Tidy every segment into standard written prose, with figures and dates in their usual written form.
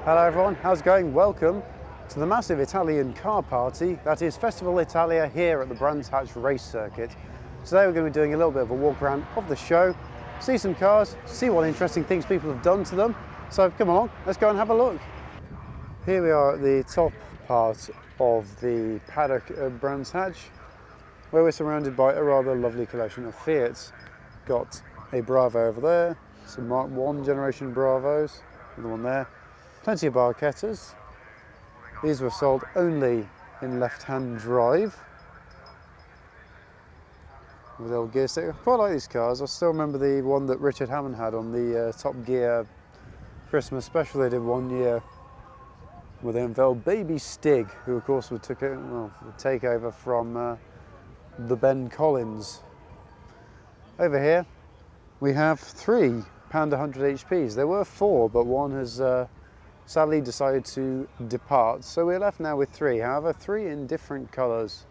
Hello everyone, how's it going? Welcome to the massive Italian car party that is Festival Italia here at the Brands Hatch race circuit. Today we're going to be doing a little bit of a walk around of the show, see some cars, see what interesting things people have done to them. So come along, let's go and have a look. Here we are at the top part of the paddock at Brands Hatch, where we're surrounded by a rather lovely collection of Fiats. Got a Bravo over there, some Mark 1 generation Bravos, another one there. Plenty of Barchettas. These were sold only in left-hand drive with old gear stick. I quite like these cars. I still remember the one that Richard Hammond had on the Top Gear Christmas special they did one year, where they unveiled Baby Stig, who of course would take over from the Ben Collins. Over here we have 3 Panda 100 HPs. There were 4, but one has sadly decided to depart. So we're left now with 3, however 3 in different colours.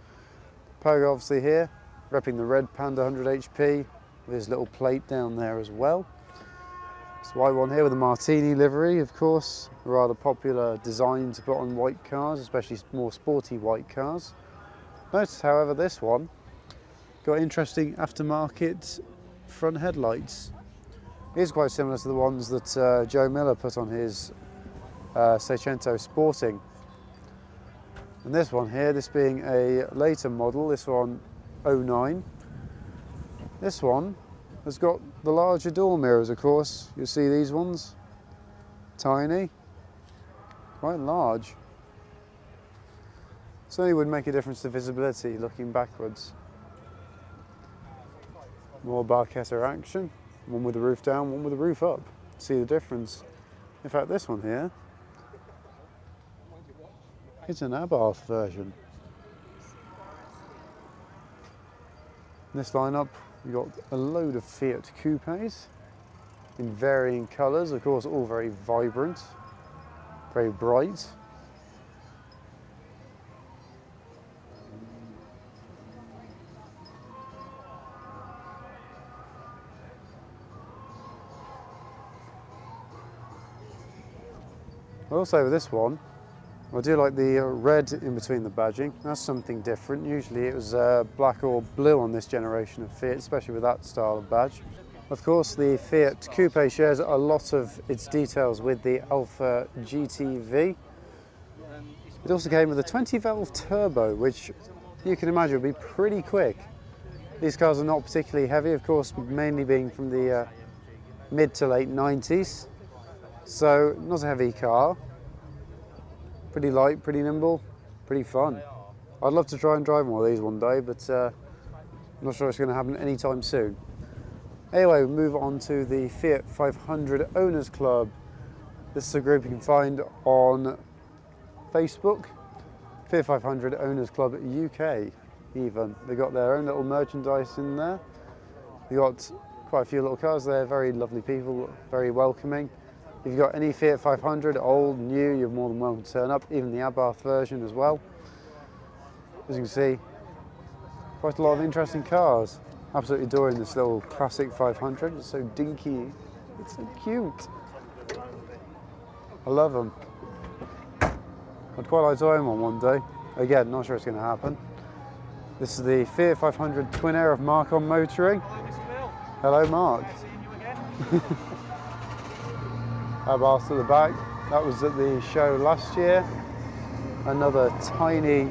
Pogo obviously here, repping the red Panda 100 HP with his little plate down there as well. This white one here with the Martini livery, of course, a rather popular design to put on white cars, especially more sporty white cars. Notice however this one got interesting aftermarket front headlights. These are quite similar to the ones that Joe Miller put on his Seicento Sporting. And this one here, this being a later model, this one 09. This one has got the larger door mirrors, of course. You'll see these ones, tiny, quite large. Certainly would make a difference to visibility looking backwards. More Barchetta action, one with the roof down, one with the roof up. See the difference. In fact, this one here, it's an Abarth version. In this lineup, we've got a load of Fiat coupes in varying colours, of course, all very vibrant, very bright. Also with this one, I do like the red in between the badging. That's something different. Usually it was black or blue on this generation of Fiat, especially with that style of badge. Of course, the Fiat Coupe shares a lot of its details with the Alfa GTV. It also came with a 20-valve turbo, which you can imagine would be pretty quick. These cars are not particularly heavy, of course, mainly being from the mid to late 90s. So not a heavy car. Pretty light, pretty nimble, pretty fun. I'd love to try and drive one of these one day, but I'm not sure it's going to happen anytime soon. Anyway, we move on to the Fiat 500 Owners Club. This is a group you can find on Facebook. Fiat 500 Owners Club UK even. They've got their own little merchandise in there. We've got quite a few little cars there, very lovely people, very welcoming. If you've got any Fiat 500, old, new, you're more than welcome to turn up, even the Abarth version as well. As you can see, quite a lot of interesting cars. Absolutely adoring this little classic 500. It's so dinky, it's so cute. I love them. I'd quite like to own one day. Again, not sure it's going to happen. This is the Fiat 500 Twin Air of Mark on motoring. Hello, Mark. Abarth to the back. That was at the show last year. Another tiny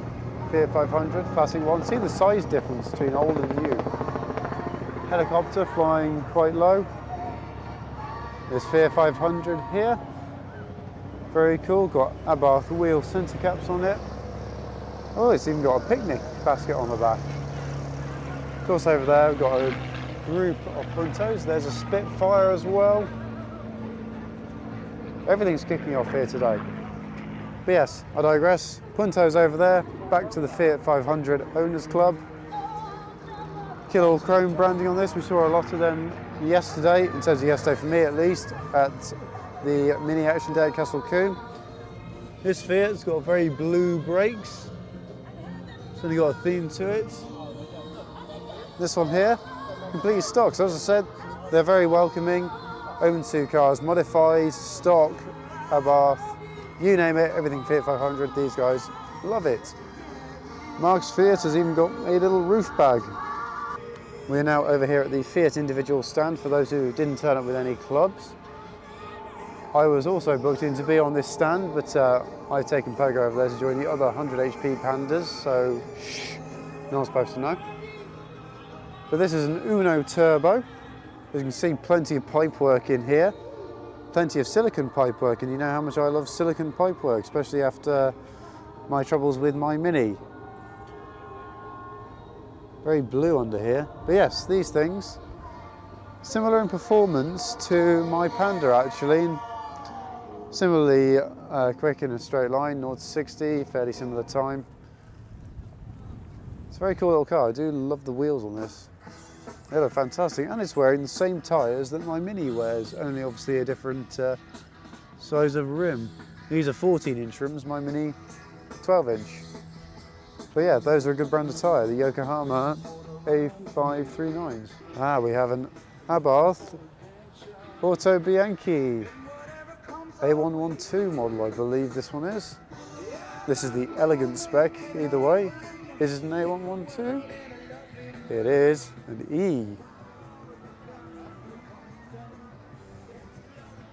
Fiat 500, classic one. See the size difference between old and new. Helicopter flying quite low. There's Fiat 500 here. Very cool. Got Abarth wheel centre caps on it. Oh, it's even got a picnic basket on the back. Of course, over there we've got a group of Puntos. There's a Spitfire as well. Everything's kicking off here today. But yes, I digress. Punto's over there, back to the Fiat 500 Owners Club. Kilo chrome branding on this. We saw a lot of them yesterday, in terms of yesterday for me at least, at the mini action day at Castle Combe. This Fiat's got very blue brakes. It's only got a theme to it. This one here, completely stock. So as I said, they're very welcoming. Own 2 cars, modified, stock, Abarth, You name it, everything Fiat 500, these guys love it. Mark's Fiat has even got a little roof bag. We are now over here at the Fiat individual stand for those who didn't turn up with any clubs. I was also booked in to be on this stand, but I've taken Pogo over there to join the other 100 HP Pandas, so shh, no one's supposed to know. But this is an Uno Turbo. As you can see, plenty of pipework in here, plenty of silicon pipework, and you know how much I love silicon pipework, especially after my troubles with my Mini. Very blue under here. But yes, these things, similar in performance to my Panda actually. And similarly quick in a straight line, 0 to 60, fairly similar time. It's a very cool little car. I do love the wheels on this. They look fantastic, and it's wearing the same tyres that my Mini wears, only obviously a different size of rim. These are 14-inch rims, my Mini 12-inch. But yeah, those are a good brand of tyre, the Yokohama A539s. We have an Abarth Autobianchi A112 model, I believe this one is. This is the elegant spec, either way. Is it an A112? It is an E.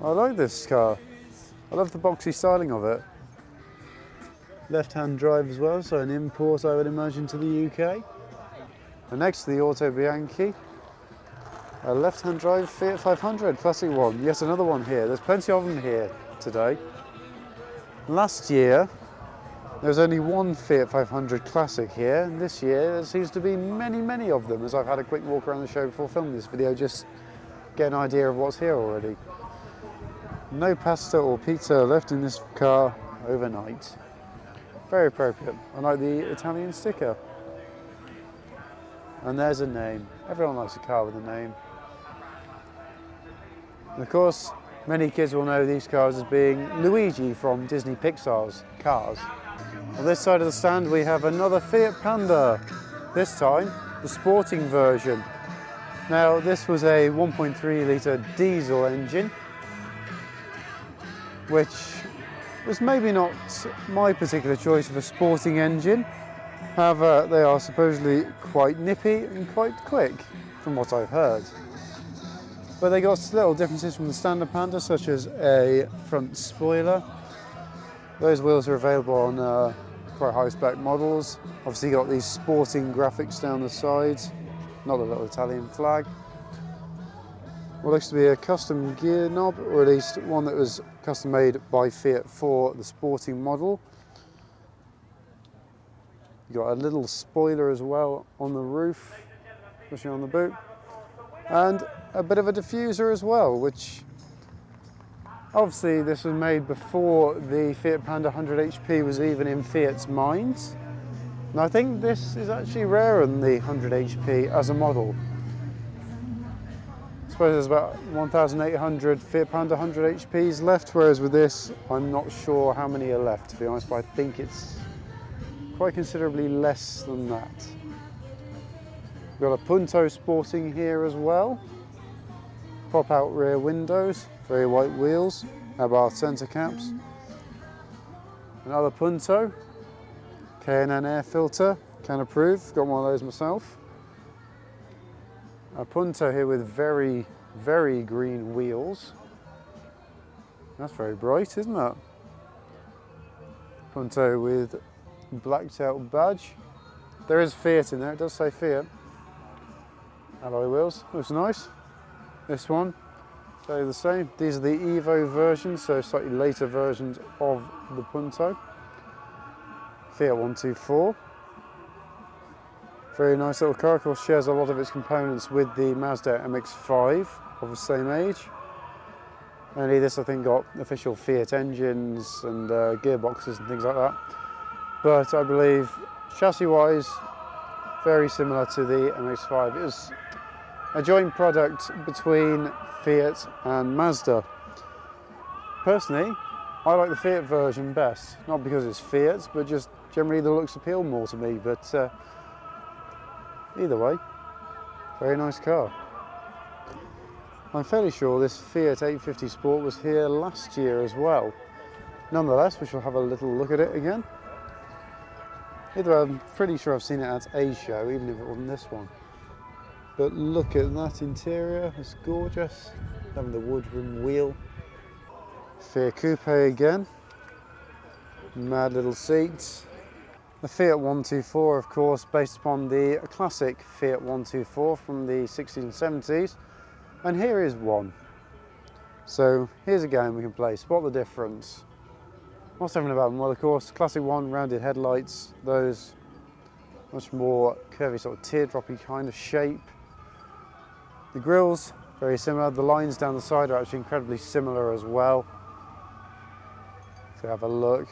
I like this car. I love the boxy styling of it. Left-hand drive as well, so an import I would imagine to the UK. And next to the Autobianchi, a left-hand drive Fiat 500, classic one. Yes, another one here. There's plenty of them here today. Last year, there was only one Fiat 500 Classic here, and this year there seems to be many of them, as I've had a quick walk around the show before filming this video, just get an idea of what's here already. No pasta or pizza left in this car overnight. Very appropriate. I like the Italian sticker. And there's a name. Everyone likes a car with a name. And of course, many kids will know these cars as being Luigi from Disney Pixar's Cars. On this side of the stand we have another Fiat Panda, this time the sporting version. Now this was a 1.3 litre diesel engine, which was maybe not my particular choice of a sporting engine. However, they are supposedly quite nippy and quite quick, from what I've heard. But they got little differences from the standard Panda, such as a front spoiler. Those wheels are available on quite high spec models. Obviously got these sporting graphics down the sides, not the little Italian flag. What looks to be a custom gear knob, or at least one that was custom made by Fiat for the sporting model. You got a little spoiler as well on the roof, especially on the boot, and a bit of a diffuser as well, which obviously this was made before the Fiat Panda 100 HP was even in Fiat's minds. And I think this is actually rarer than the 100 HP as a model. I suppose there's about 1,800 Fiat Panda 100 HPs left, whereas with this, I'm not sure how many are left, to be honest, but I think it's quite considerably less than that. We've got a Punto Sporting here as well. Pop-out rear windows, very white wheels, Abarth centre caps. Another Punto, K&N air filter, can approve, got one of those myself. A Punto here with very green wheels. That's very bright, isn't it? Punto with blacked out badge. There is Fiat in there, it does say Fiat. Alloy wheels, looks nice. This one, so the same. These are the Evo versions, so slightly later versions of the Punto. Fiat 124. Very nice little car, of course shares a lot of its components with the Mazda MX-5 of the same age. Only this I think got official Fiat engines and gearboxes and things like that. But I believe chassis wise, very similar to the MX-5. It was a joint product between Fiat and Mazda. Personally, I like the Fiat version best, not because it's Fiat, but just generally the looks appeal more to me. But either way, very nice car. I'm fairly sure this Fiat 850 Sport was here last year as well. Nonetheless, we shall have a little look at it again. Either I'm pretty sure I've seen it at a show, even if it wasn't this one. But look at that interior, it's gorgeous. Having the wood rim wheel. Fiat Coupe again. Mad little seats. The Fiat 124, of course, based upon the classic Fiat 124 from the 60s and 70s. And here is one. So here's a game we can play. Spot the difference. What's different about them? Well, of course, classic one, rounded headlights, those much more curvy, sort of teardroppy kind of shape. The grills, very similar. The lines down the side are actually incredibly similar as well. If we have a look.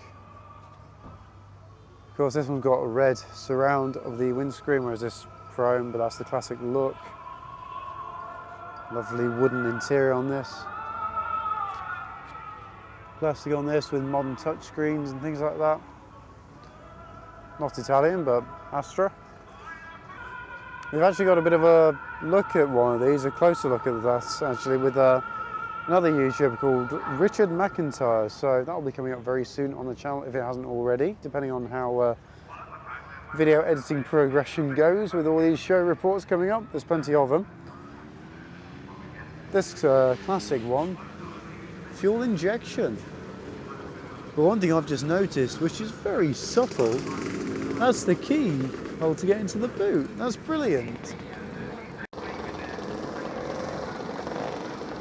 Of course, this one's got a red surround of the windscreen, whereas this chrome, but that's the classic look. Lovely wooden interior on this. Plastic on this with modern touchscreens and things like that. Not Italian, but Astra. We've actually got a bit of a look at one of these, a closer look at that actually, with another YouTuber called Richard McIntyre. So that will be coming up very soon on the channel if it hasn't already, depending on how video editing progression goes with all these show reports coming up. There's plenty of them. This classic one, fuel injection. But one thing I've just noticed, which is very subtle, that's the key hole to get into the boot. That's brilliant.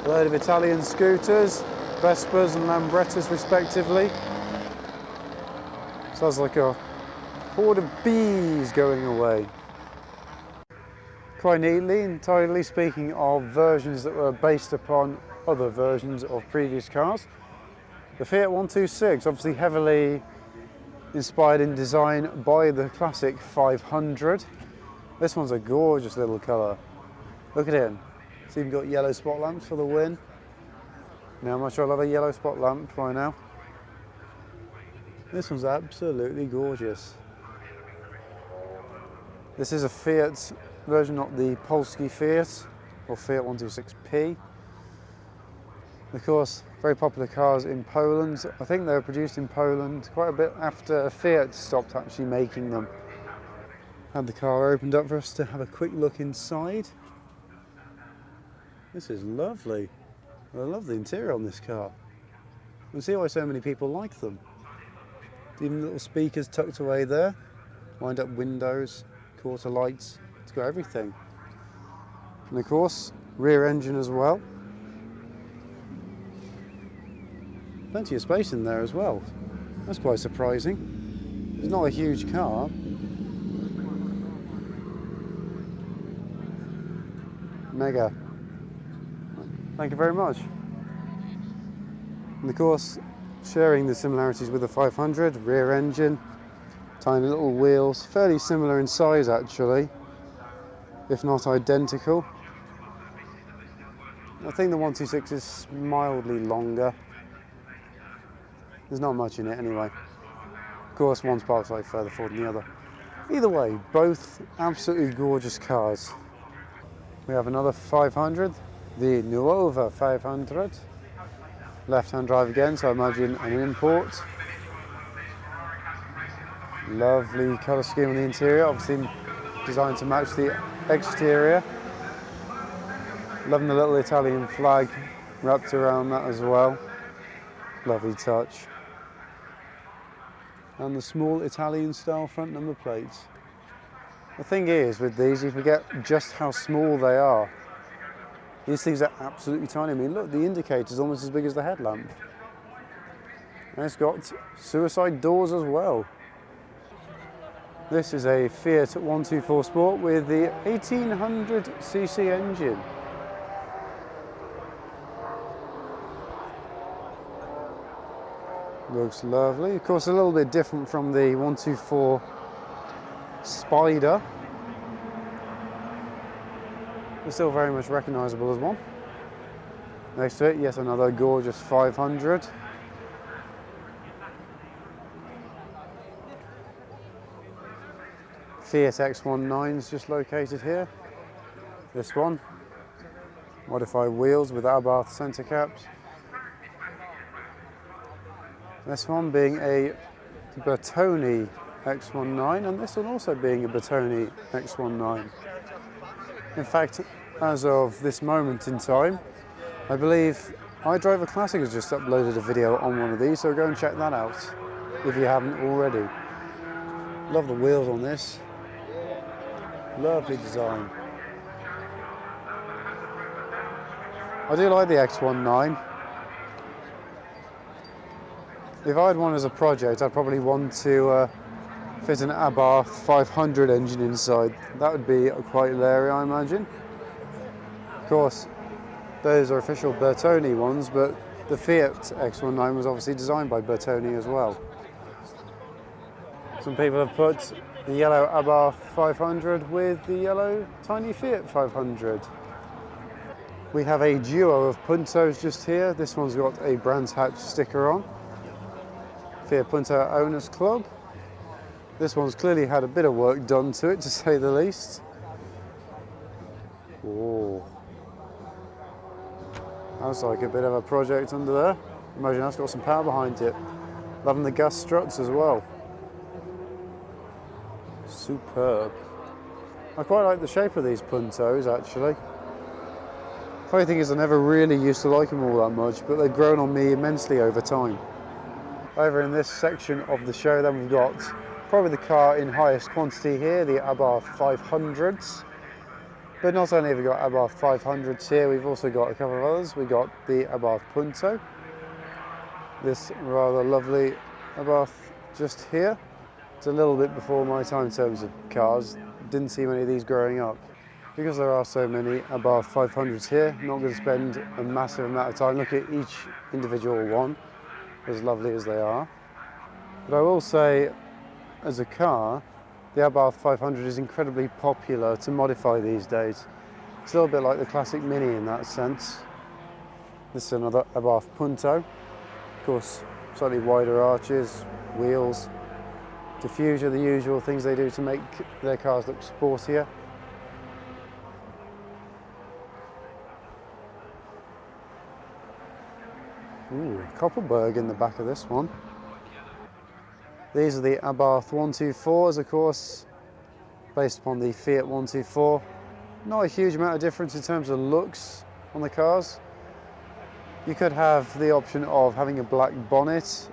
A load of Italian scooters, Vespas and Lambrettas respectively. Sounds like a horde of bees going away. Quite neatly, entirely speaking of versions that were based upon other versions of previous cars. The Fiat 126, obviously heavily inspired in design by the classic 500. This one's a gorgeous little colour. Look at it. It's even got yellow spot lamps for the win. Now, how much I love a yellow spot lamp right now. This one's absolutely gorgeous. This is a Fiat version, not the Polski Fiat, or Fiat 126P. Of course, very popular cars in Poland. I think they were produced in Poland quite a bit after Fiat stopped actually making them. Had the car opened up for us to have a quick look inside. This is lovely. I love the interior on this car. You can see why so many people like them. Even little speakers tucked away there. Wind up windows, quarter lights. It's got everything. And of course, rear engine as well. Plenty of space in there as well. That's quite surprising. It's not a huge car. Mega. Thank you very much. And of course, sharing the similarities with the 500, rear engine, tiny little wheels, fairly similar in size actually, if not identical. I think the 126 is mildly longer. There's not much in it anyway. Of course, one's parked slightly further forward than the other. Either way, both absolutely gorgeous cars. We have another 500, the Nuova 500. Left-hand drive again, so I imagine an import. Lovely colour scheme on the interior, obviously designed to match the exterior. Loving the little Italian flag wrapped around that as well. Lovely touch. And the small Italian style front number plates. The thing is with these, you forget just how small they are. These things are absolutely tiny. I mean, look, the indicator's almost as big as the headlamp. And it's got suicide doors as well. This is a Fiat 124 Sport with the 1800cc engine. Looks lovely. Of course, a little bit different from the 124 Spider. But still very much recognisable as one. Next to it, yet another gorgeous 500. Fiat X19 is just located here. This one. Modified wheels with Abarth centre caps. This one being a Bertone X19, and this one also being a Bertone X19. In fact, as of this moment in time, I believe iDriver Classic has just uploaded a video on one of these, so go and check that out if you haven't already. Love the wheels on this. Lovely design. I do like the X19. If I had one as a project, I'd probably want to fit an Abarth 500 engine inside. That would be quite leery, I imagine. Of course, those are official Bertone ones, but the Fiat X19 was obviously designed by Bertone as well. Some people have put the yellow Abarth 500 with the yellow tiny Fiat 500. We have a duo of Puntos just here. This one's got a Brands Hatch sticker on. Fiat Punto Owners Club. This one's clearly had a bit of work done to it, to say the least. Oh, that's like a bit of a project under there. Imagine that's got some power behind it. Loving the gas struts as well. Superb. I quite like the shape of these Puntos actually. Funny thing is I never really used to like them all that much, but they've grown on me immensely over time. Over in this section of the show then we've got probably the car in highest quantity here, the Abarth 500s. But not only have we got Abarth 500s here, we've also got a couple of others. We've got the Abarth Punto. This rather lovely Abarth just here. It's a little bit before my time in terms of cars. Didn't see many of these growing up. Because there are so many Abarth 500s here, I'm not going to spend a massive amount of time looking at each individual one, as lovely as they are. But I will say, as a car, the Abarth 500 is incredibly popular to modify these days. It's a little bit like the classic Mini in that sense. This is another Abarth Punto. Of course, slightly wider arches, wheels, diffuser, the usual things they do to make their cars look sportier. Ooh, Koppelberg in the back of this one. These are the Abarth 124s, of course, based upon the Fiat 124. Not a huge amount of difference in terms of looks on the cars. You could have the option of having a black bonnet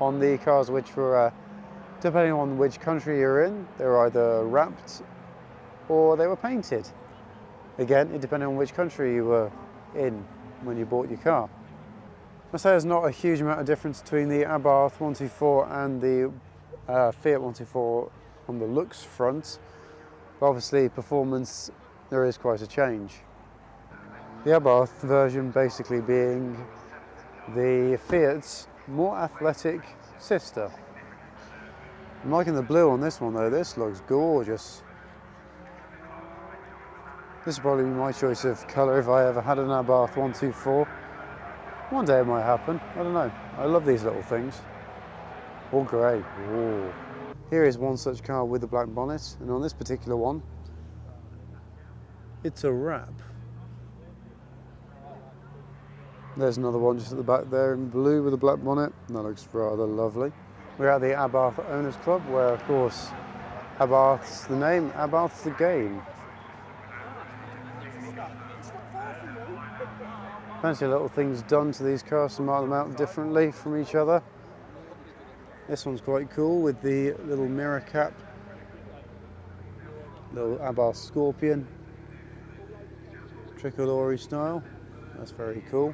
on the cars, which were, depending on which country you're in, they were either wrapped or they were painted. Again, it depended on which country you were in when you bought your car. I say there's not a huge amount of difference between the Abarth 124 and the Fiat 124 on the looks front, but obviously performance, there is quite a change. The Abarth version basically being the Fiat's more athletic sister. I'm liking the blue on this one though, this looks gorgeous. This would probably be my choice of colour if I ever had an Abarth 124. One day it might happen, I don't know. I love these little things. All grey. Ooh. Here is one such car with the black bonnet, and on this particular one, it's a wrap. There's another one just at the back there in blue with a black bonnet. That looks rather lovely. We're at the Abarth Owners Club, where of course, Abarth's the name, Abarth's the game. Fancy little things done to these cars to mark them out differently from each other. This one's quite cool with the little mirror cap. Little Abarth Scorpion. Tricolore style. That's very cool.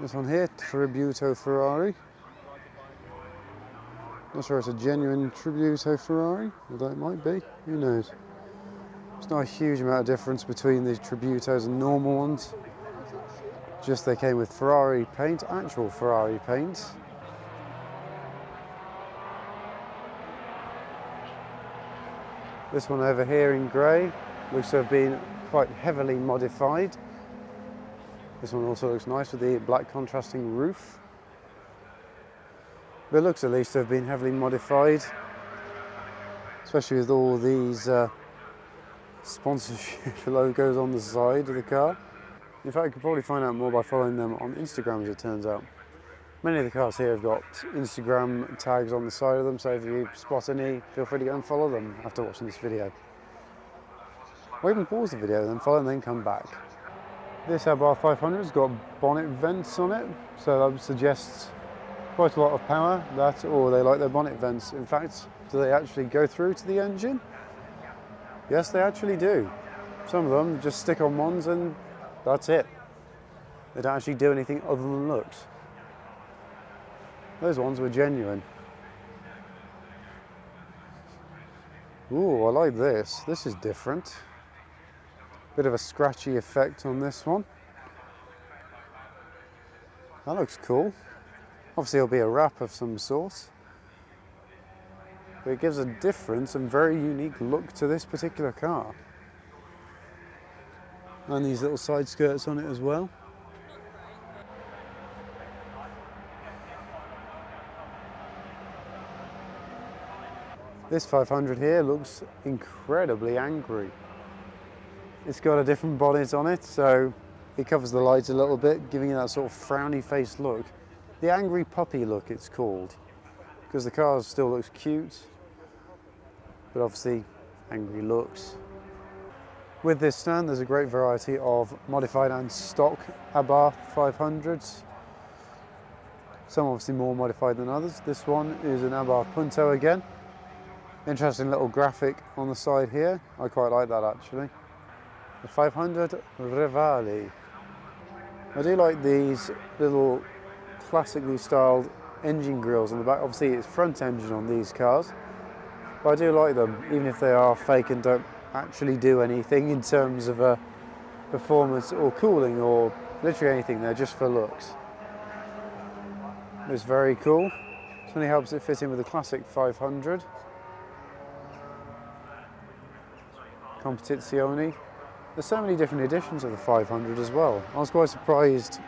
This one here, Tributo Ferrari. Not sure it's a genuine Tributo Ferrari, although it might be, who knows. There's not a huge amount of difference between these Tributos and normal ones. Just they came with Ferrari paint, actual Ferrari paint. This one over here in grey looks to have been quite heavily modified. This one also looks nice with the black contrasting roof. But it looks at least to have been heavily modified, especially with all these sponsorship logos on the side of the car. In fact, you could probably find out more by following them on Instagram, as it turns out. Many of the cars here have got Instagram tags on the side of them, so if you spot any, feel free to go and follow them after watching this video. Or even pause the video, then follow and then come back. This Abarth 500's got bonnet vents on it, so that suggests quite a lot of power, that or they like their bonnet vents. In fact, do they actually go through to the engine? Yes, they actually do. Some of them just stick on ones and that's it. They don't actually do anything other than looks. Those ones were genuine. Ooh, I like this. This is different. Bit of a scratchy effect on this one. That looks cool. Obviously it'll be a wrap of some sort. But it gives a different and very unique look to this particular car. And these little side skirts on it as well. This 500 here looks incredibly angry. It's got a different bonnet on it, so it covers the lights a little bit, giving you that sort of frowny faced look. The angry puppy look it's called, because the car still looks cute, but obviously angry looks. With this stand there's a great variety of modified and stock Abarth 500s. Some obviously more modified than others. This one is an Abarth Punto again. Interesting little graphic on the side here. I quite like that actually. The 500 Rivali. I do like these little classically styled engine grills on the back. Obviously it's front engine on these cars, but I do like them, even if they are fake and don't actually do anything in terms of performance or cooling or literally anything. They're just for looks. It's very cool. Certainly helps it fit in with the classic 500. Competizione. There's so many different editions of the 500 as well. I was quite surprised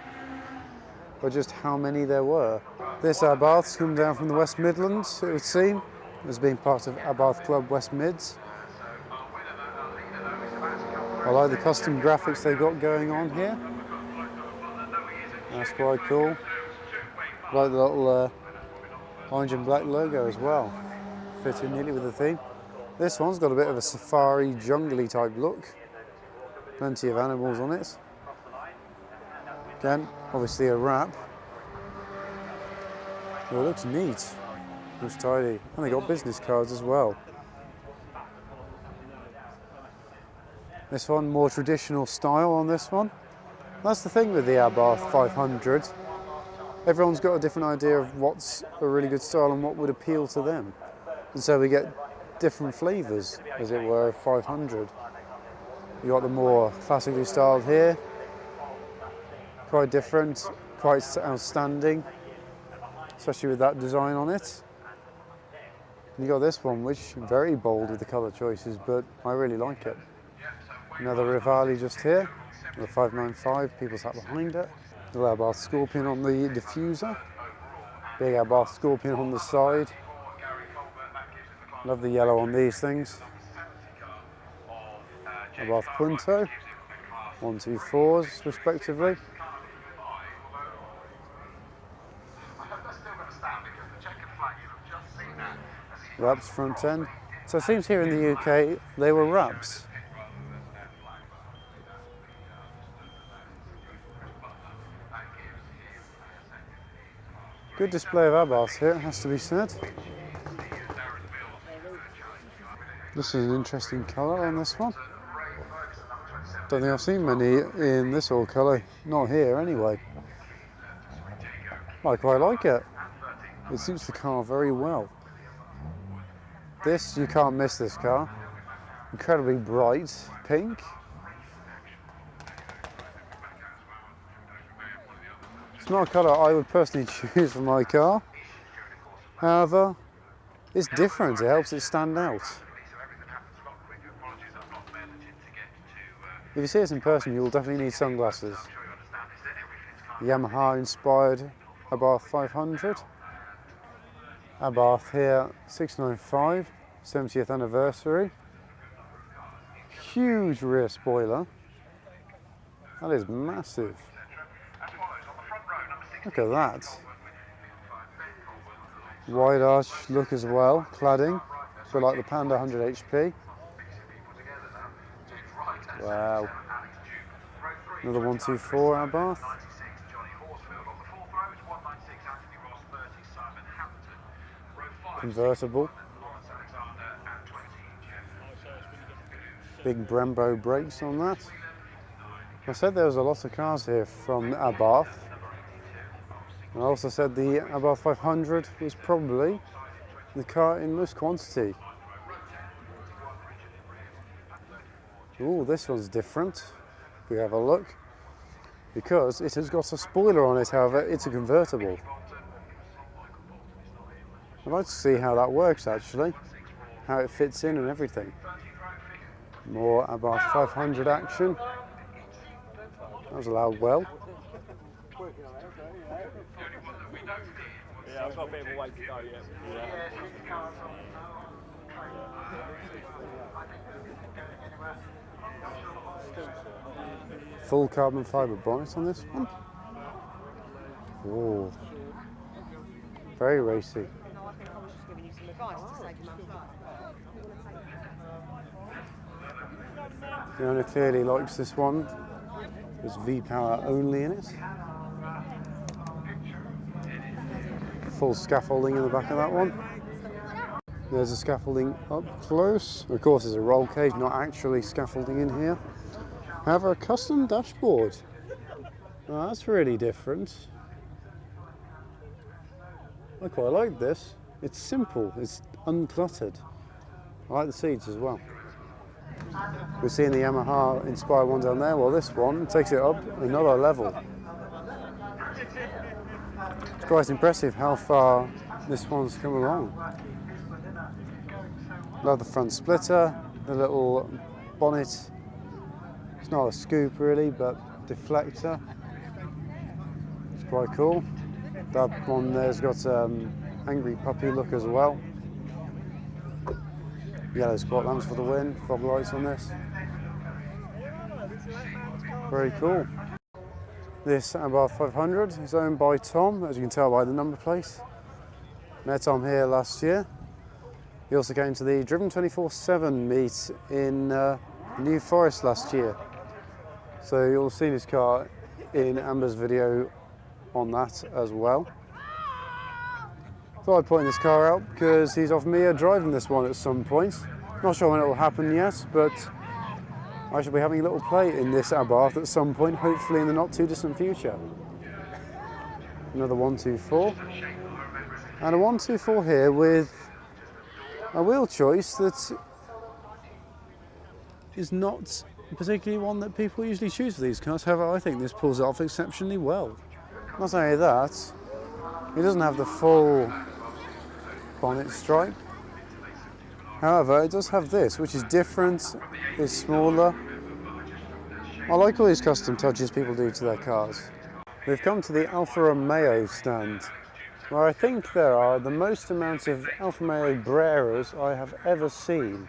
by just how many there were. This Abarth's come down from the West Midlands, it would seem, as being part of Abarth Club West Mids. I like the custom graphics they've got going on here. That's quite cool. I like the little orange and black logo as well. Fit in neatly with the theme. This one's got a bit of a safari, jungly type look. Plenty of animals on it. Again, obviously a wrap. Well, it looks neat. Looks tidy. And they got business cards as well. This one, more traditional style on this one. That's the thing with the Abarth 500. Everyone's got a different idea of what's a really good style and what would appeal to them. And so we get different flavours, as it were, of 500. You got the more classically styled here, quite different, quite outstanding, especially with that design on it. And you got this one, which is very bold with the colour choices, but I really like it. Another Rivali just here, the 595, people sat behind it. The Abarth Scorpion on the diffuser, big Abarth Scorpion on the side. Love the yellow on these things. Abarth Punto, 124s respectively. Wraps front end. So it seems here in the UK they were wraps. Good display of Abarths here, it has to be said. This is an interesting colour on this one. Don't think I've seen many in this all colour, not here anyway. I quite like it. It suits the car very well. This, you can't miss this car. Incredibly bright pink. It's not a colour I would personally choose for my car. However, it's different, it helps it stand out. If you see this in person, you will definitely need sunglasses. Yamaha inspired Abarth 500. Abarth here, 695, 70th anniversary. Huge rear spoiler. That is massive. Look at that. Wide arch look as well, cladding, a bit like the Panda 100 HP. Wow. Another 124 Abarth. Convertible. Big Brembo brakes on that. I said there was a lot of cars here from Abarth. I also said the Abarth 500 was probably the car in most quantity. Ooh, this one's different. If we have a look, because it has got a spoiler on it, however, it's a convertible. I'd like to see how that works actually, how it fits in and everything. More Abarth 500 action. That was allowed well. Yeah, I've got a bit of a way to go yet. Full carbon fibre bonnet on this one. Oh, very racy. Fiona clearly likes this one. There's V-Power only in it. Full scaffolding in the back of that one. There's the scaffolding up close. Of course, there's a roll cage, not actually scaffolding in here. However, a custom dashboard. Oh, that's really different. I quite like this. It's simple, it's uncluttered. I like the seats as well. We're seeing the Yamaha inspired one down there. Well, this one takes it up another level. It's quite impressive how far this one's come along. Love the front splitter, the little bonnet. It's not a scoop really, but deflector. It's quite cool. That one there's got angry puppy look as well. Yellow spot lamps for the win, fog lights on this. Very cool. This Abarth 500 is owned by Tom, as you can tell by the number plate. Met Tom here last year. He also came to the Driven 24/7 meet in New Forest last year. So you'll have seen his car in Amber's video on that as well. Thought I'd point this car out because he's offered me a drive in this one at some point. Not sure when it will happen yet, but I shall be having a little play in this Abarth at some point, hopefully in the not too distant future. Another 124. And a 124 here with a wheel choice that is not particularly one that people usually choose for these cars. However, I think this pulls it off exceptionally well. Not only that, it doesn't have the full bonnet stripe. However, it does have this, which is different, is smaller. I like all these custom touches people do to their cars. We've come to the Alfa Romeo stand, where I think there are the most amount of Alfa Romeo Breras I have ever seen.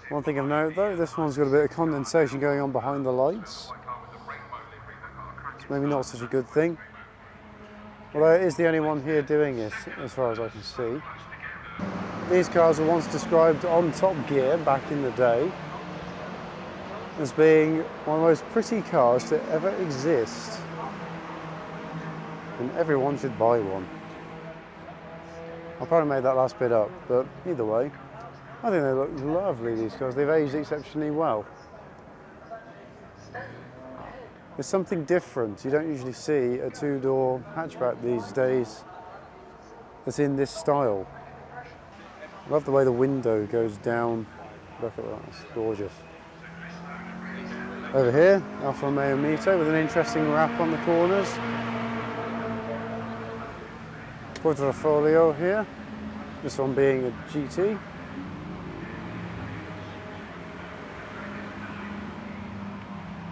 One thing of note though, this one's got a bit of condensation going on behind the lights. It's maybe not such a good thing. Although it is the only one here doing it, as far as I can see. These cars were once described on Top Gear back in the day as being one of the most pretty cars to ever exist. And everyone should buy one. I probably made that last bit up, but either way, I think they look lovely, these cars. They've aged exceptionally well. There's something different. You don't usually see a two-door hatchback these days that's in this style. I love the way the window goes down. Look at that, it's gorgeous. Over here, Alfa Romeo Mito with an interesting wrap on the corners. Portfolio here, this one being a GT.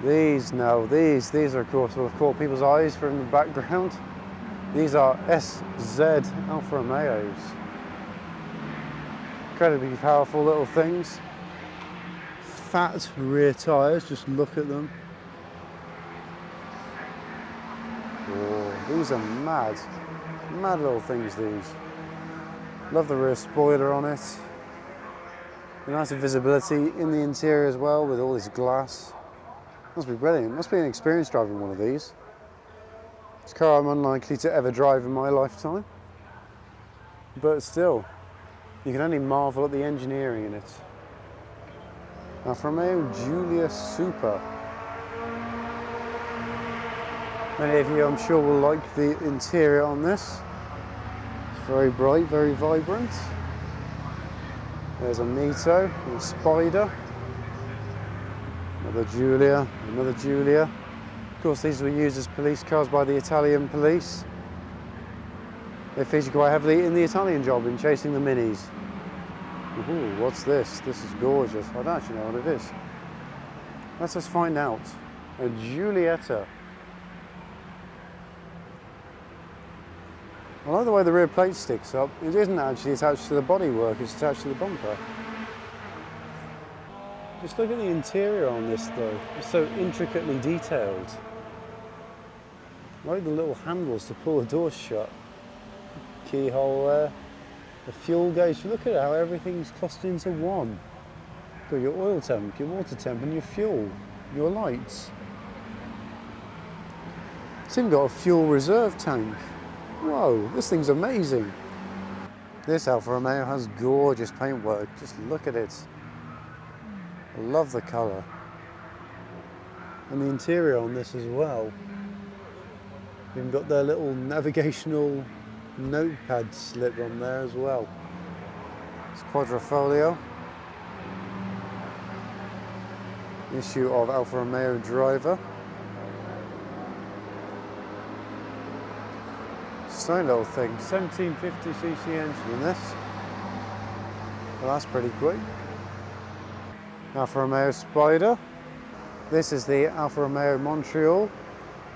These are of course will have caught people's eyes from the background. These are SZ Alfa Romeos. Incredibly powerful little things. Fat rear tyres, just look at them. Oh, these are mad little things, these. Love the rear spoiler on it. Nice visibility in the interior as well with all this glass. Must be brilliant. Must be an experience driving one of these. It's a car I'm unlikely to ever drive in my lifetime. But still, you can only marvel at the engineering in it. Alfa Romeo Giulia Super. Many of you, I'm sure, will like the interior on this. It's very bright, very vibrant. There's a Mito, a Spider, another Giulia, another Giulia. Of course, these were used as police cars by the Italian police. They feature quite heavily in the Italian job in chasing the minis. Ooh, what's this? This is gorgeous. I don't actually know what it is. Let us find out. A Giulietta. I like the way the rear plate sticks up. It isn't actually attached to the bodywork, it's attached to the bumper. Just look at the interior on this though. It's so intricately detailed. I like the little handles to pull the doors shut. Keyhole there. The fuel gauge, look at how everything's clustered into one. Got your oil temp, your water temp and your fuel, your lights. It's even got a fuel reserve tank. Whoa, this thing's amazing. This Alfa Romeo has gorgeous paintwork. Just look at it. I love the colour. And the interior on this as well. You've got their little navigational notepad slip on there as well. It's quadrifoglio. Issue of Alfa Romeo driver. Stunning little thing, 1750cc engine in this. Well, that's pretty quick. Alfa Romeo Spider. This is the Alfa Romeo Montreal.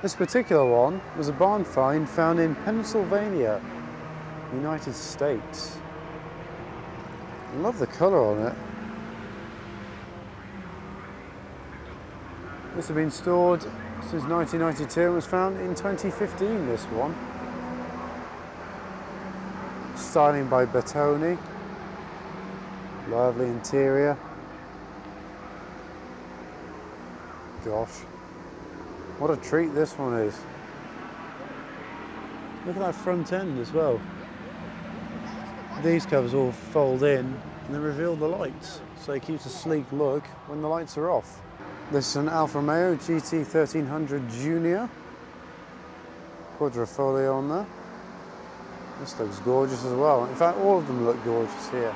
This particular one was a barn find found in Pennsylvania, United States. I love the colour on it. This has been stored since 1992 and was found in 2015, this one. Styling by Bertone. Lovely interior. Gosh, what a treat this one is. Look at that front end as well. These covers all fold in and then reveal the lights, so it keeps a sleek look when the lights are off. This is an Alfa Romeo GT 1300 Junior. Quadrifoglio on there. This looks gorgeous as well. In fact, all of them look gorgeous here.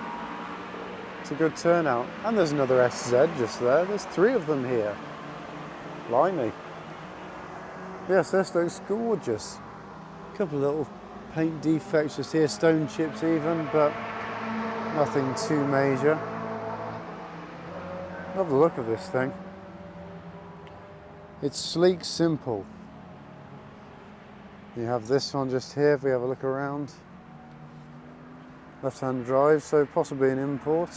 It's a good turnout. And there's another SZ just there. There's three of them here. Blimey. Yes, this looks gorgeous. A couple of little paint defects just here, stone chips even, but nothing too major. Love the look of this thing. It's sleek, simple. You have this one just here if we have a look around. Left-hand drive, so possibly an import.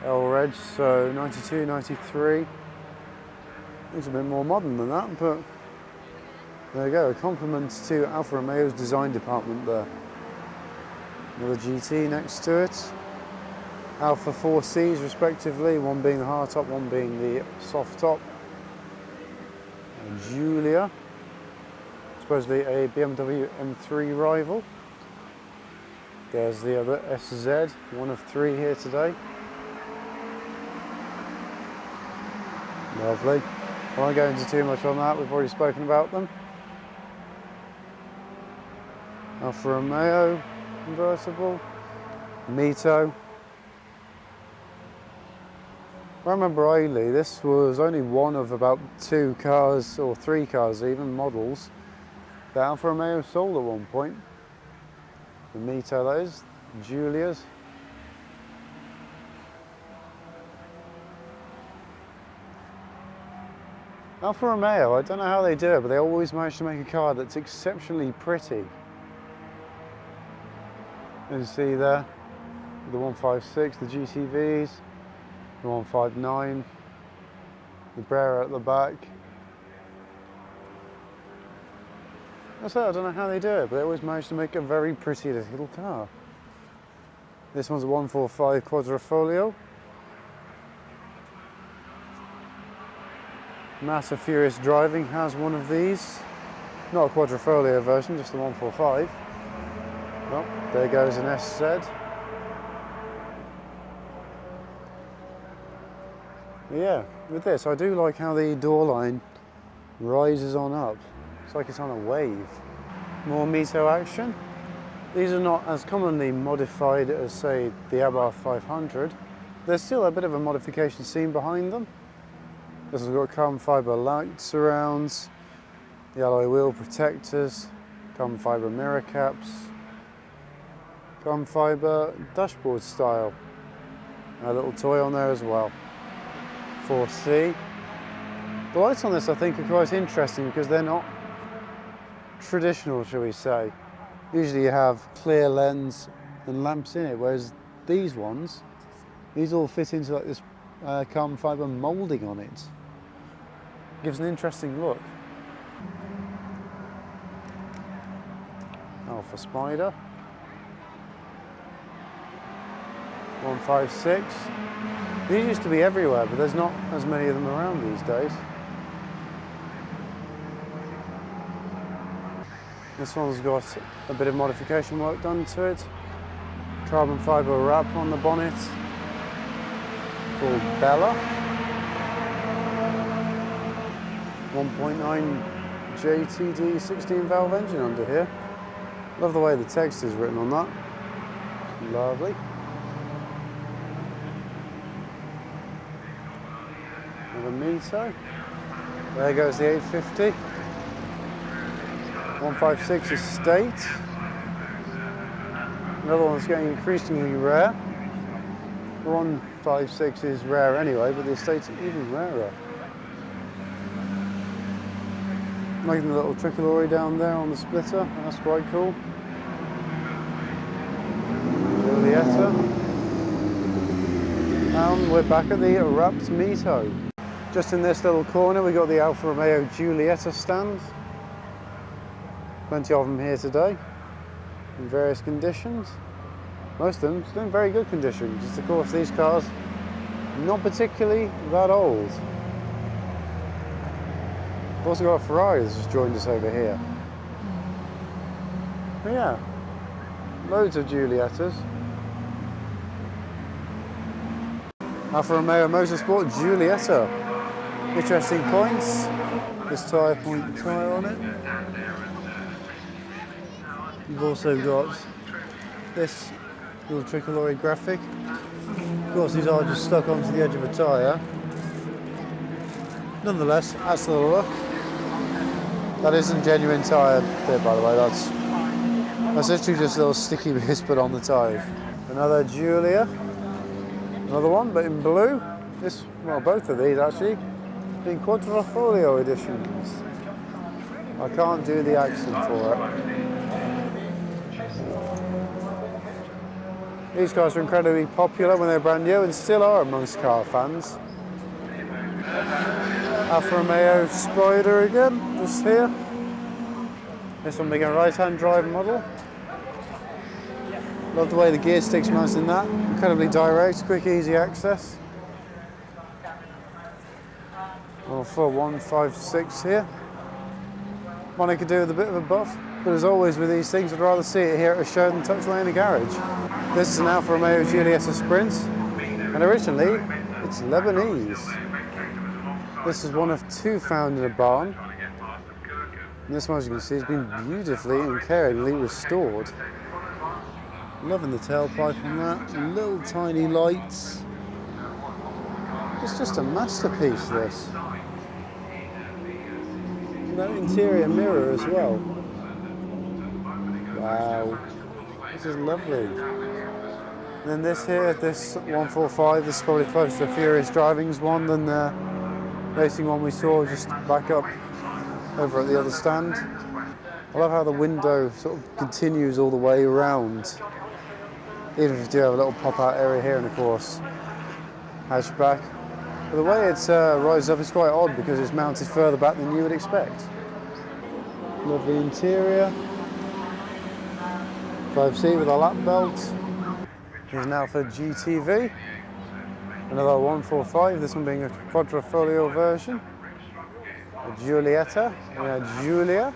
L-Reg, so 92, 93. It's a bit more modern than that, but there you go. A compliment to Alfa Romeo's design department there. Another GT next to it. Alfa 4Cs respectively, one being the hardtop, one being the soft top. Giulia, supposedly a BMW M3 rival. There's the other SZ, one of three here today. Lovely. I won't go into too much on that, we've already spoken about them. Alfa Romeo convertible, Mito. If I remember rightly, this was only one of about two cars, or three cars even, models, that Alfa Romeo sold at one point. The Mito, that is, Giulia's. Alfa Romeo, I don't know how they do it, but they always manage to make a car that's exceptionally pretty. You can see there, the 156, the GTVs, the 159, the Brera at the back. I don't know how they do it, but they always manage to make a very pretty little car. This one's a 145 Quadrifoglio. Mass of Furious Driving has one of these. Not a Quadrifoglio version, just a 145. Well, there goes an SZ. Yeah, with this, I do like how the door line rises on up. It's like it's on a wave. More Mito action. These are not as commonly modified as, say, the Abarth 500. There's still a bit of a modification scene behind them. This has got carbon fibre light surrounds, the alloy wheel protectors, carbon fibre mirror caps, carbon fibre dashboard style. A little toy on there as well. 4C. The lights on this I think are quite interesting because they're not traditional, shall we say. Usually you have clear lens and lamps in it, whereas these ones, these all fit into like this carbon fibre moulding on it. Gives an interesting look. Alpha Spider. 156. These used to be everywhere, but there's not as many of them around these days. This one's got a bit of modification work done to it. Carbon fibre wrap on the bonnet called Bella. 1.9 JTD 16 valve engine under here. Love the way the text is written on that. Lovely. Another Mito. There goes the 850. 156 Estate. Another one's getting increasingly rare. The 156 is rare anyway, but the Estate's even rarer. Making a little tricolore down there on the splitter, that's quite cool. Giulietta. And we're back at the wrapped Mito. Just in this little corner we got the Alfa Romeo Giulietta stand. Plenty of them here today, in various conditions. Most of them still in very good condition, just of course these cars not particularly that old. We've also got a Ferrari that's just joined us over here. But yeah, loads of Giuliettas. Alfa Romeo Motorsport Giulietta. Interesting points. This tyre point tyre on it. You've also got this little tricolore graphic. Of course, these are just stuck onto the edge of a tyre. Nonetheless, adds to the look. That isn't genuine tyre bit, by the way. That's literally just little sticky bits put on the tyres. Another Giulia. Another one, but in blue. This, well, both of these actually, being Quadrifoglio editions. I can't do the accent for it. These cars are incredibly popular when they're brand new and still are amongst car fans. Alfa Romeo Spider again, just here. This one being a right-hand drive model. Love the way the gear stick's mounted in that. Incredibly direct, quick, easy access. Well, for 156 here. One I could do with a bit of a buff, but as always with these things, I'd rather see it here at a show than tucked away in a garage. This is an Alfa Romeo Giulietta Sprint, and originally it's Lebanese. This is one of two found in a barn. And this one, as you can see, has been beautifully and caringly restored. Loving the tailpipe on that, little tiny lights. It's just a masterpiece, this. And that interior mirror as well. Wow, this is lovely. And then this here, this 145, this is probably closer to Furious Driving's one than the racing one we saw just back up over at the other stand. I love how the window sort of continues all the way around. Even if you do have a little pop-out area here and of course hatchback. But the way it rises up is quite odd because it's mounted further back than you would expect. Lovely interior. 5-seat with a lap belt. Here's an Alfa GTV. Another 145, this one being a quadrifoglio version. A Giulietta and a Giulia.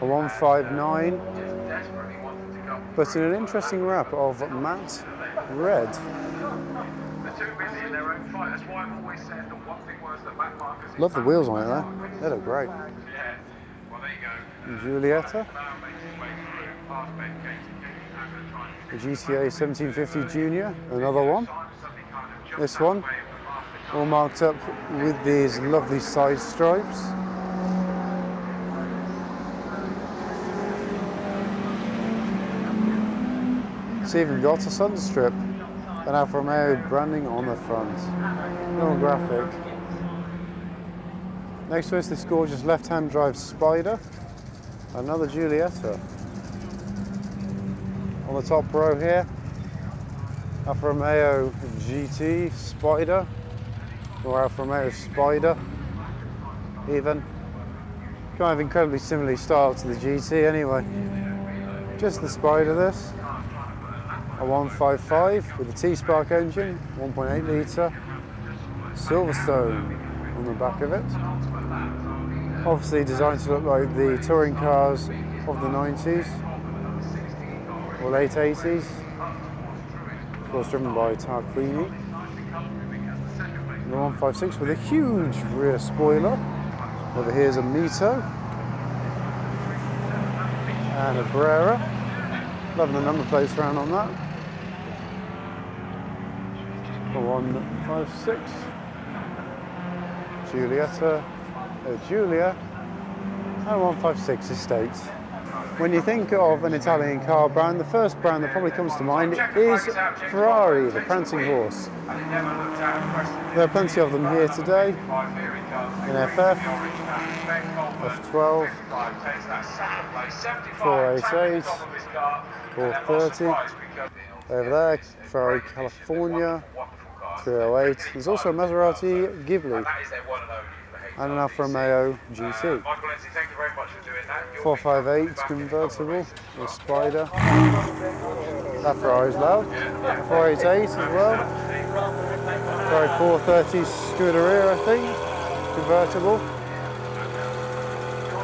A 159, but in an interesting wrap of matte red. Love the wheels on it there, they look great. Giulietta. The GTA 1750 Junior, another one. This one, all marked up with these lovely side stripes. It's even got a sun strip, an Alfa Romeo branding on the front. No graphic. Next to us, this gorgeous left-hand drive Spider, another Giulietta. On the top row here, Alfa Romeo GT Spider, or Alfa Romeo Spider, even. Kind of incredibly similarly styled to the GT anyway. Just the Spider this. A 155 with a T-Spark engine, 1.8 litre, Silverstone on the back of it. Obviously designed to look like the touring cars of the 90s or late 80s. Of course driven by Tarquini. The 156 with a huge rear spoiler. Over here's a Mito and a Brera. Loving the number plates around on that. A 156, Giulietta, a Giulia, and a 156 Estate. When you think of an Italian car brand, the first brand that probably comes to mind is Ferrari, the prancing horse. There are plenty of them here today, in FF, F12, 488, 430, over there, Ferrari California, 308. There's also a Maserati Ghibli and an Alfa Romeo GT. 458 convertible with Spider. That Ferrari's loud. 488 as well. Ferrari 430 Scuderia, I think. Convertible.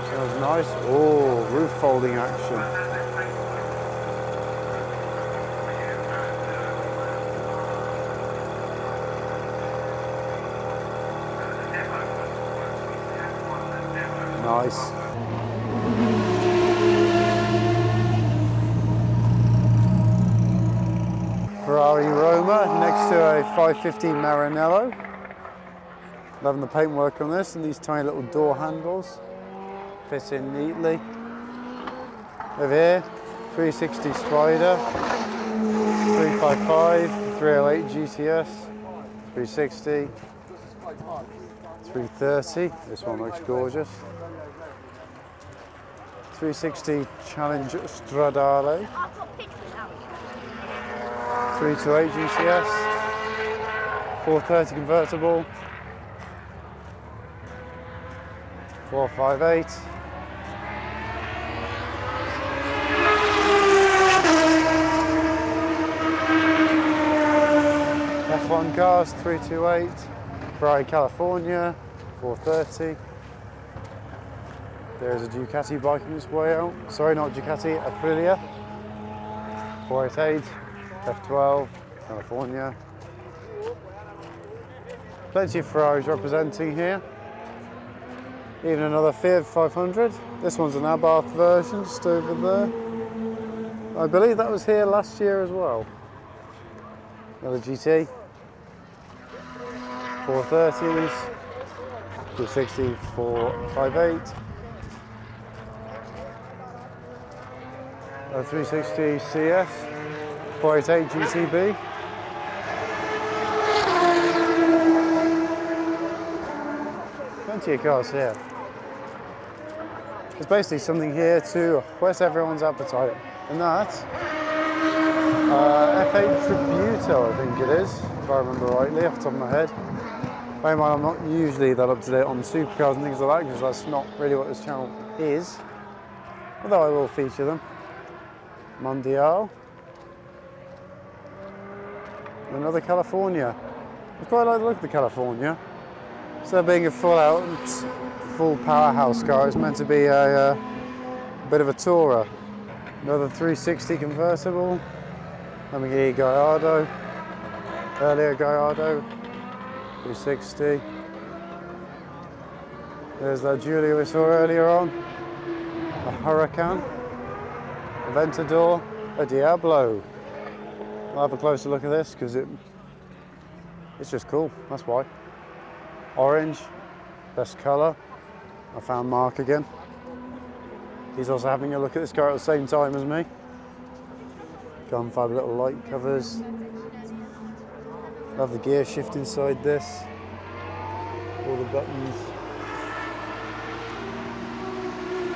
Sounds nice. Oh, roof folding action. Nice. Ferrari Roma next to a 550 Maranello. Loving the paintwork on this and these tiny little door handles. Fit in neatly. Over here, 360 Spider, 355, 308 GTS, 360, 330. This one looks gorgeous. 360 Challenge Stradale, 328 GCS, 430 convertible, 458, F1 cars, 328, Ferrari California, 430. There's a Ducati bike on its way out. Sorry, not Ducati, Aprillia. 488, F12, California. Plenty of Ferraris representing here. Even another Fiat 500. This one's an Abarth version, just over there. I believe that was here last year as well. Another GT. 430s, 260, 458. A 360 CS, 488 GTB. Plenty of cars here. There's basically something here to whet everyone's appetite, and that F8 Tributo, I think it is. if I remember rightly off the top of my head. Bear in mind, I'm not usually that up to date on supercars and things like that because that's not really what this channel is. Although I will feature them. Mondial. Another California. I quite like the look of the California. Instead of being a full powerhouse car, it's meant to be a bit of a tourer. Another 360 convertible. Lamborghini Gallardo. Earlier Gallardo. 360. There's that Giulia we saw earlier on. A Huracan. A Ventador. A Diablo. I'll have a closer look at this because it's just cool, that's why. Orange, best colour. I found Mark again. He's also having a look at this car at the same time as me. Carbon fibre little light covers. Love the gear shift inside this. All the buttons.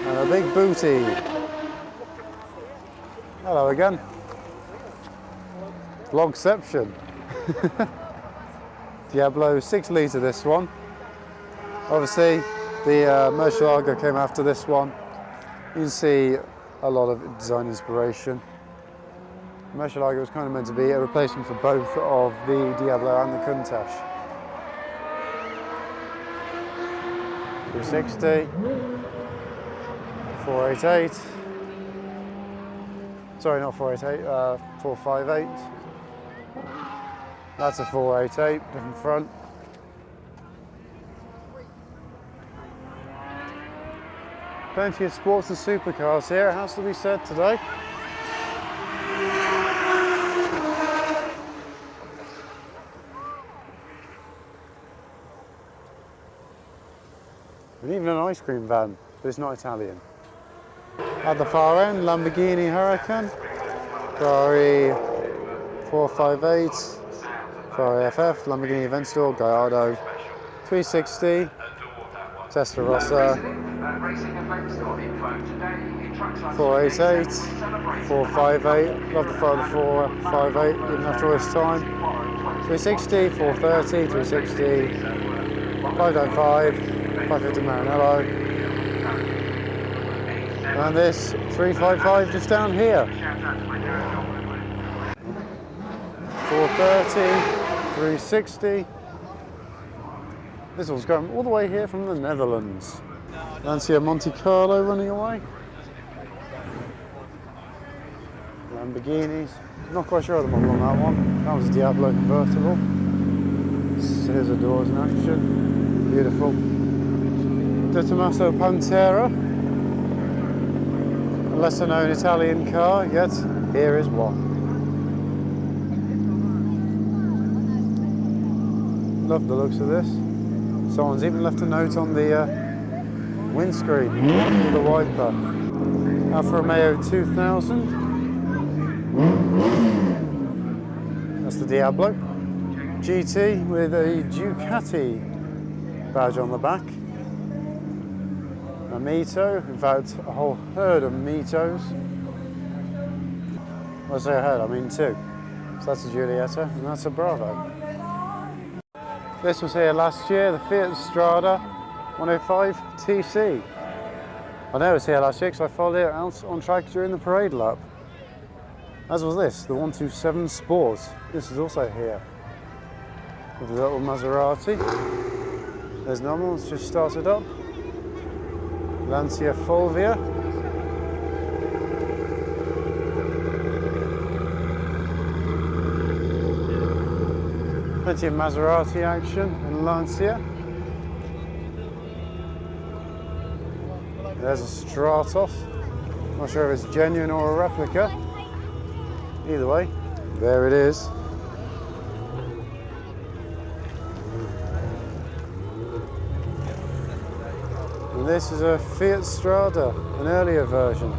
And a big booty. Hello again. Vlogception. Diablo, 6 litre this one. Obviously, the Murcielago came after this one. You can see a lot of design inspiration. Murcielago was kind of meant to be a replacement for both of the Diablo and the Countach. 360, 488. Sorry, not 488, 458. That's a 488, different front. Plenty of sports and supercars here, it has to be said today. And even an ice cream van, but it's not Italian. At the far end, Lamborghini Huracan, Ferrari 458, Ferrari FF, Lamborghini Aventador, Gallardo, 360, Tesla Rossa, 488, 458, love the front of the 458 even after all this time, 360, 430, 360, 595, 550 Maranello, and this 355 just down here. 430, 360. This one's going all the way here from the Netherlands. Lancia Monte Carlo running away. Lamborghinis. Not quite sure of the model on that one. That was a Diablo convertible. Here's the doors in action. Beautiful. DeTomaso Pantera. A lesser known Italian car, yet here is one. Love the looks of this. Someone's even left a note on the windscreen with the wiper. Alfa Romeo 2000. That's the Diablo. GT with a Ducati badge on the back. A Mito, in fact a whole herd of Mitos. When I say a herd, I mean 2. So that's a Giulietta and that's a Bravo. This was here last year, the Fiat Strada 105 TC. I know it was here last year because I followed it out on track during the parade lap. As was this, the 127 Sport. This is also here. With the little Maserati. There's normal, it's just started up. Lancia Fulvia. Plenty of Maserati action in Lancia. There's a Stratos. Not sure if it's genuine or a replica. Either way, there it is. And this is a Fiat Strada, an earlier version.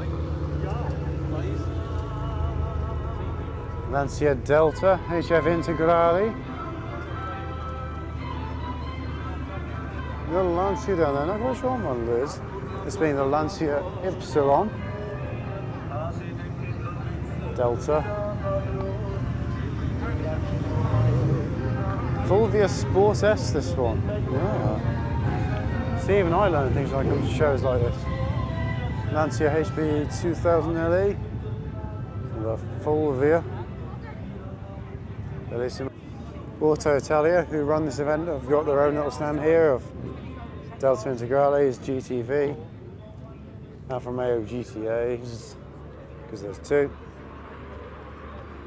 Lancia Delta, HF Integrale. Little Lancia down there, not quite sure what model it is. This being the Lancia Ypsilon. Delta. Fulvia Sport S, this one. Yeah. See, even I learn things like on shows like this. Lancia HB 2000 LE. The Fulvia. Bellissimo. Auto Italia, who run this event, have got their own little stand here of Delta Integrales, GTV, Alfa Romeo GTAs, because there's two.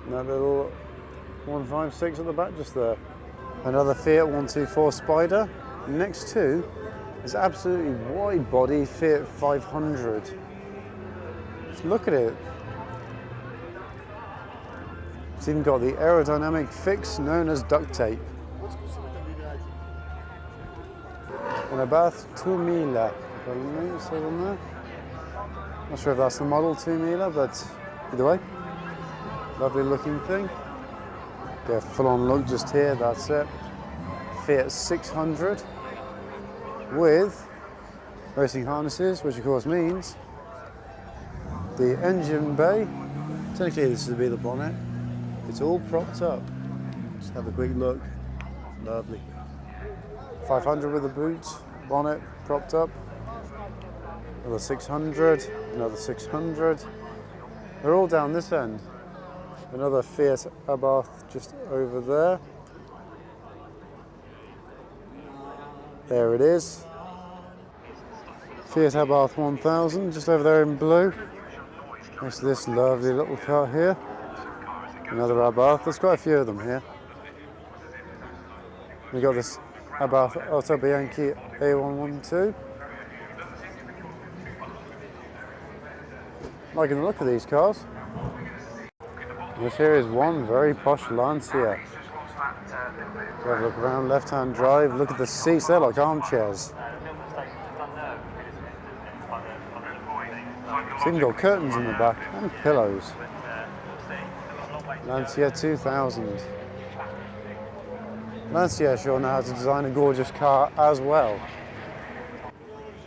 And that little 156 at the back just there. Another Fiat 124 Spider. Next to is absolutely wide body Fiat 500. Just look at it. It's even got the aerodynamic fix known as duct tape. An Abarth 2000. It says on there. Not sure if that's the model 2000, but either way, lovely looking thing. Get a full-on look just here. That's it. Fiat 600 with racing harnesses, which of course means the engine bay. Technically, this would be the bonnet. It's all propped up. Just have a quick look. Lovely. 500 with the boot, bonnet propped up. Another 600, another 600. They're all down this end. Another Fiat Abarth just over there. There it is. Fiat Abarth 1000 just over there in blue. Next to this lovely little car here. Another Abarth. There's quite a few of them here. We've got this Abarth Autobianchi A112. Liking the look of these cars. This here is one very posh Lancia. Have a look around, left-hand drive. Look at the seats, they're like armchairs. It's even got curtains in the back and pillows. Lancia 2000. Lancia sure know how to design a gorgeous car as well.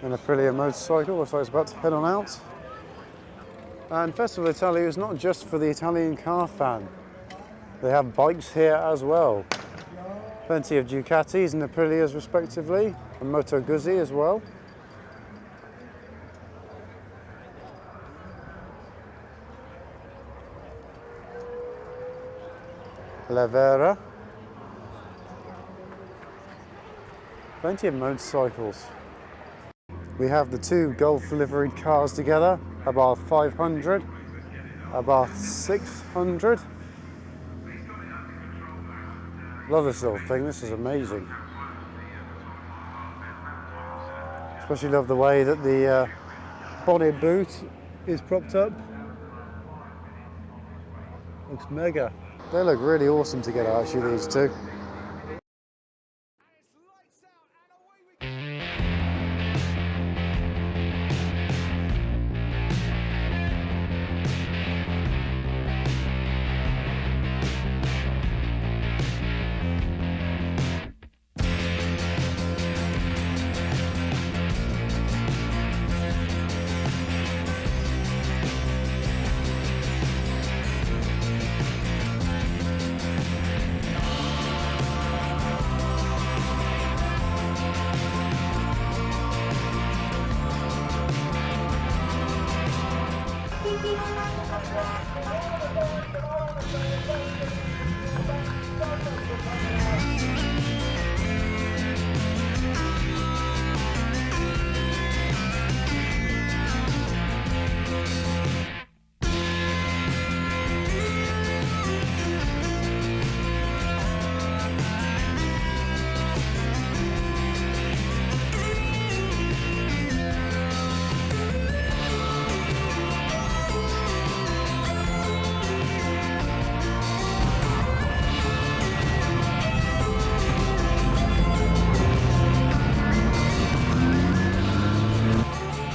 An Aprillia motorcycle, looks like it's about to head on out. And Festival Italia is not just for the Italian car fan. They have bikes here as well. Plenty of Ducatis and Aprillias respectively, and Moto Guzzi as well. Levera. Plenty of motorcycles. We have the two Golf liveried cars together, Abarth 500, Abarth 600. Love this little thing, this is amazing. Especially love the way that the bonnet boot is propped up. Looks mega. They look really awesome together actually, these two.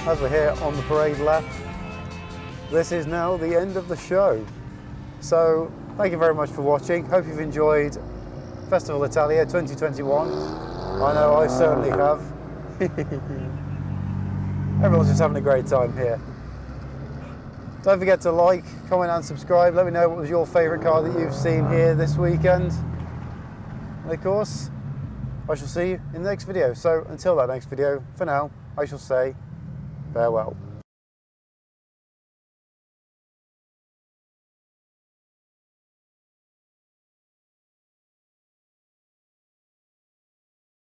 As we're here on the parade lap, this is now the end of the show. So thank you very much for watching. Hope you've enjoyed Festival Italia 2021. I know I certainly have. Everyone's just having a great time here. Don't forget to like, comment and subscribe. Let me know what was your favourite car that you've seen here this weekend. And of course, I shall see you in the next video. So until that next video, for now, I shall say farewell.